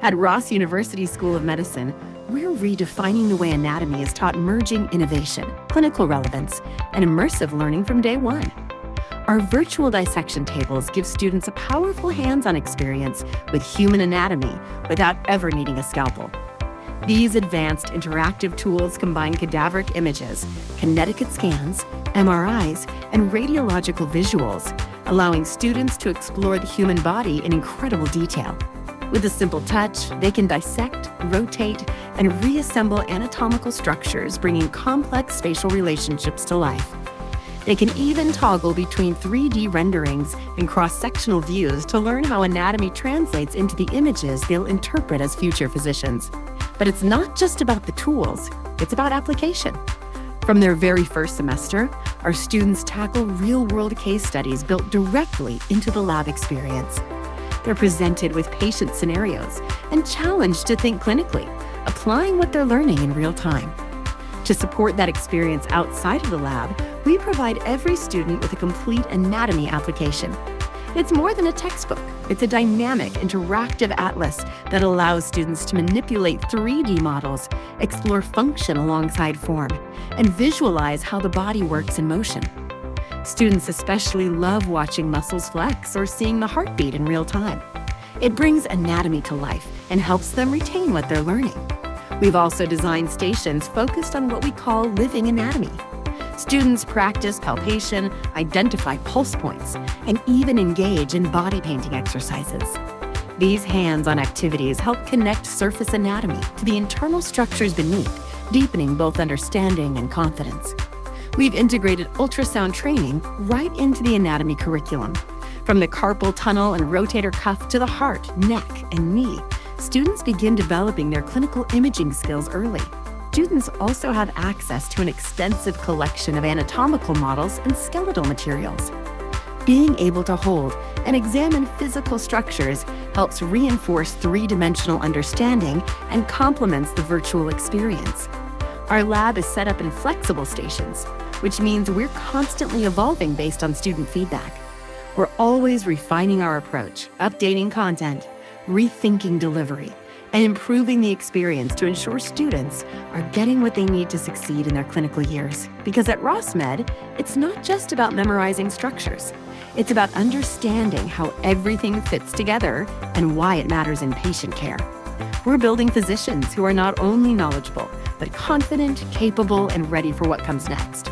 At Ross University School of Medicine, we're redefining the way anatomy is taught, merging innovation, clinical relevance, and immersive learning from day one. Our virtual dissection tables give students a powerful hands-on experience with human anatomy without ever needing a scalpel. These advanced interactive tools combine cadaveric images, kinetic scans, MRIs, and radiological visuals, allowing students to explore the human body in incredible detail. With a simple touch, they can dissect, rotate, and reassemble anatomical structures, bringing complex spatial relationships to life. They can even toggle between 3D renderings and cross-sectional views to learn how anatomy translates into the images they'll interpret as future physicians. But it's not just about the tools, it's about application. From their very first semester, our students tackle real-world case studies built directly into the lab experience. They're presented with patient scenarios and challenged to think clinically, applying what they're learning in real time. To support that experience outside of the lab, we provide every student with a complete anatomy application. It's more than a textbook. It's a dynamic, interactive atlas that allows students to manipulate 3D models, explore function alongside form, and visualize how the body works in motion. Students especially love watching muscles flex or seeing the heartbeat in real time. It brings anatomy to life and helps them retain what they're learning. We've also designed stations focused on what we call living anatomy. Students practice palpation, identify pulse points, and even engage in body painting exercises. These hands-on activities help connect surface anatomy to the internal structures beneath, deepening both understanding and confidence. We've integrated ultrasound training right into the anatomy curriculum. From the carpal tunnel and rotator cuff to the heart, neck, and knee, students begin developing their clinical imaging skills early. Students also have access to an extensive collection of anatomical models and skeletal materials. Being able to hold and examine physical structures helps reinforce three-dimensional understanding and complements the virtual experience. Our lab is set up in flexible stations, which means we're constantly evolving based on student feedback. We're always refining our approach, updating content, rethinking delivery, and improving the experience to ensure students are getting what they need to succeed in their clinical years. Because at RUSM, it's not just about memorizing structures. It's about understanding how everything fits together and why it matters in patient care. We're building physicians who are not only knowledgeable, but confident, capable, and ready for what comes next.